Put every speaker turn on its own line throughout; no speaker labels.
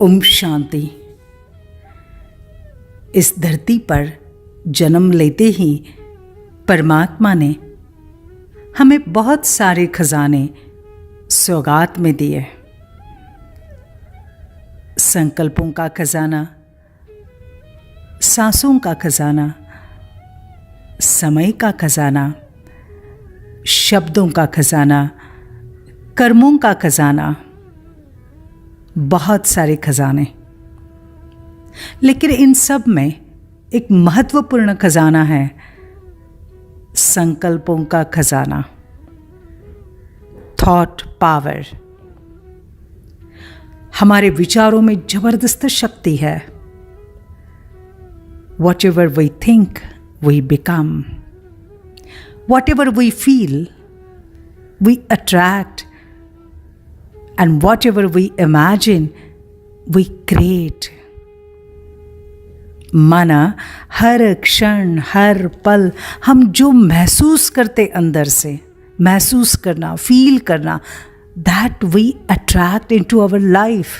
ओम शांति। इस धरती पर जन्म लेते ही परमात्मा ने हमें बहुत सारे खजाने सौगात में दिए। संकल्पों का खजाना, सांसों का खजाना, समय का खजाना, शब्दों का खजाना, कर्मों का खजाना, बहुत सारे खजाने। लेकिन इन सब में एक महत्वपूर्ण खजाना है, संकल्पों का खजाना, थॉट पावर। हमारे विचारों में जबरदस्त शक्ति है। Whatever we think, we become. Whatever we feel, we attract. And whatever we imagine, we create. माना हर क्षण, हर पल हम जो महसूस करते अंदर से, महसूस करना, फील करना, that we attract into our life.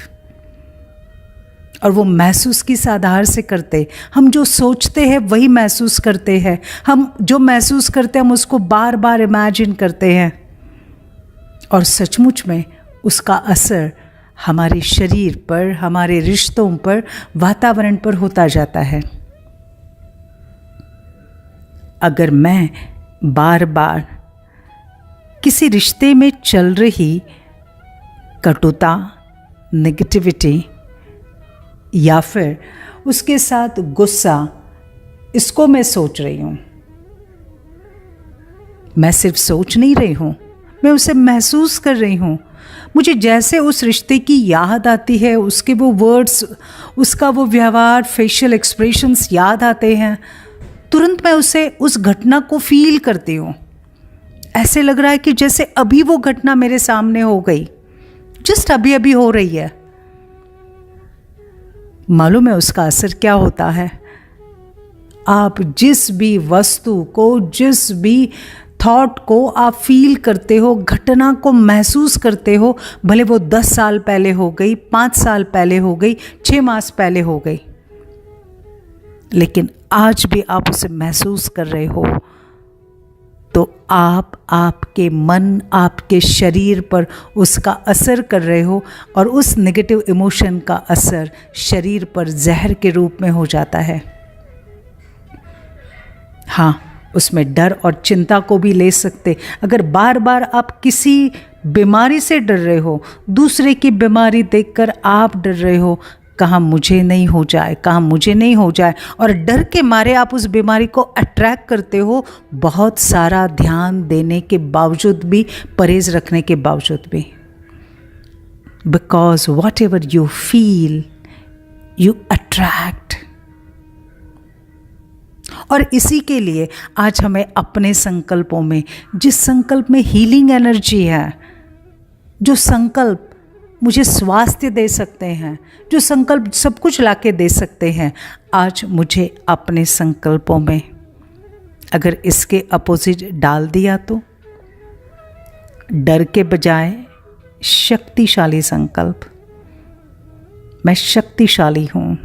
और वो महसूस किस आधार से करते? हम जो सोचते हैं वही महसूस करते हैं। हम जो महसूस करते हैं हम उसको बार बार इमेजिन करते हैं, और सचमुच में उसका असर हमारे शरीर पर, हमारे रिश्तों पर, वातावरण पर होता जाता है। अगर मैं बार बार किसी रिश्ते में चल रही कटुता, नेगेटिविटी या फिर उसके साथ गुस्सा, इसको मैं सोच रही हूँ, मैं सिर्फ सोच नहीं रही हूँ, मैं उसे महसूस कर रही हूँ। मुझे जैसे उस रिश्ते की याद आती है, उसके वो वर्ड्स, उसका वो व्यवहार, फेशियल एक्सप्रेशंस याद आते हैं, तुरंत मैं उस घटना को फील करती हूँ। ऐसे लग रहा है कि जैसे अभी वो घटना मेरे सामने हो गई, जस्ट अभी अभी हो रही है। मालूम है उसका असर क्या होता है? आप जिस भी वस्तु को, जिस भी थॉट को आप फील करते हो, घटना को महसूस करते हो, भले वो 10 साल पहले हो गई, 5 साल पहले हो गई, 6 मास पहले हो गई, लेकिन आज भी आप उसे महसूस कर रहे हो, तो आप आपके मन, आपके शरीर पर उसका असर कर रहे हो, और उस नेगेटिव इमोशन का असर शरीर पर जहर के रूप में हो जाता है। हाँ, उसमें डर और चिंता को भी ले सकते। अगर बार बार आप किसी बीमारी से डर रहे हो, दूसरे की बीमारी देखकर आप डर रहे हो, कहाँ मुझे नहीं हो जाए, कहाँ मुझे नहीं हो जाए, और डर के मारे आप उस बीमारी को अट्रैक्ट करते हो, बहुत सारा ध्यान देने के बावजूद भी, परहेज रखने के बावजूद भी। Because what ever you feel, you attract. और इसी के लिए आज हमें अपने संकल्पों में, जिस संकल्प में हीलिंग एनर्जी है, जो संकल्प मुझे स्वास्थ्य दे सकते हैं, जो संकल्प सब कुछ लाके दे सकते हैं, आज मुझे अपने संकल्पों में अगर इसके अपोजिट डाल दिया तो डर के बजाय शक्तिशाली संकल्प, मैं शक्तिशाली हूँ।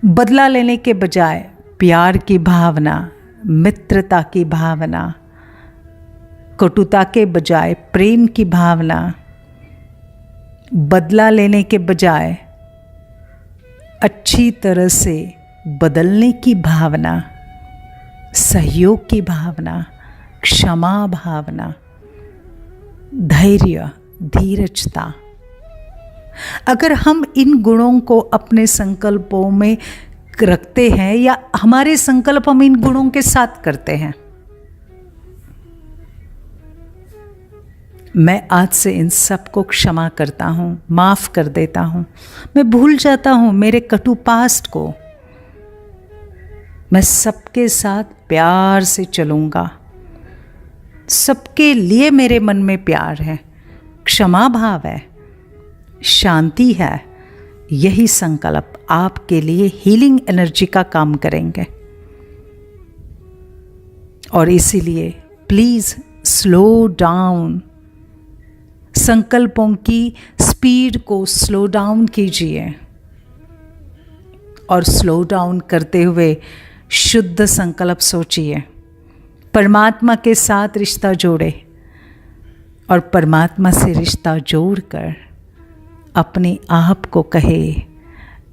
बदला लेने के बजाय प्यार की भावना, मित्रता की भावना, कटुता के बजाय प्रेम की भावना, बदला लेने के बजाय अच्छी तरह से बदलने की भावना, सहयोग की भावना, क्षमा भावना, धैर्य, धीरजता। अगर हम इन गुणों को अपने संकल्पों में रखते हैं, या हमारे संकल्प हम इन गुणों के साथ करते हैं, मैं आज से इन सब को क्षमा करता हूँ, माफ़ कर देता हूँ, मैं भूल जाता हूँ मेरे कटु पास्ट को, मैं सबके साथ प्यार से चलूँगा, सबके लिए मेरे मन में प्यार है, क्षमा भाव है, शांति है। यही संकल्प आपके लिए हीलिंग एनर्जी का काम करेंगे। और इसीलिए प्लीज़ स्लो डाउन, संकल्पों की स्पीड को स्लो डाउन कीजिए और स्लो डाउन करते हुए शुद्ध संकल्प सोचिए, परमात्मा के साथ रिश्ता जोड़े और परमात्मा से रिश्ता जोड़कर अपने आप को कहे,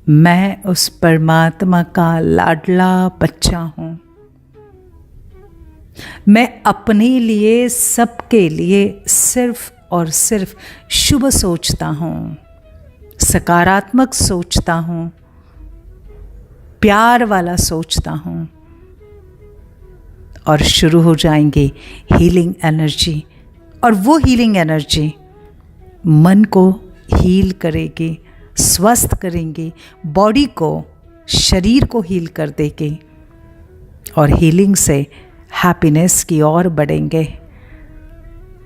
मैं उस परमात्मा का लाडला बच्चा हूँ। मैं अपने लिए, सबके लिए सिर्फ और सिर्फ शुभ सोचता हूँ, सकारात्मक सोचता हूँ, प्यार वाला सोचता हूँ। और शुरू हो जाएंगे हीलिंग एनर्जी, और वो हीलिंग एनर्जी मन को हील करेगी, स्वस्थ करेंगे, बॉडी को, शरीर को हील कर देंगे और हीलिंग से हैप्पीनेस की ओर बढ़ेंगे।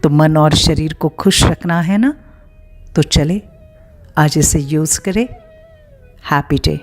तो मन और शरीर को खुश रखना है ना, तो चले आज इसे यूज़ करें। Happy day.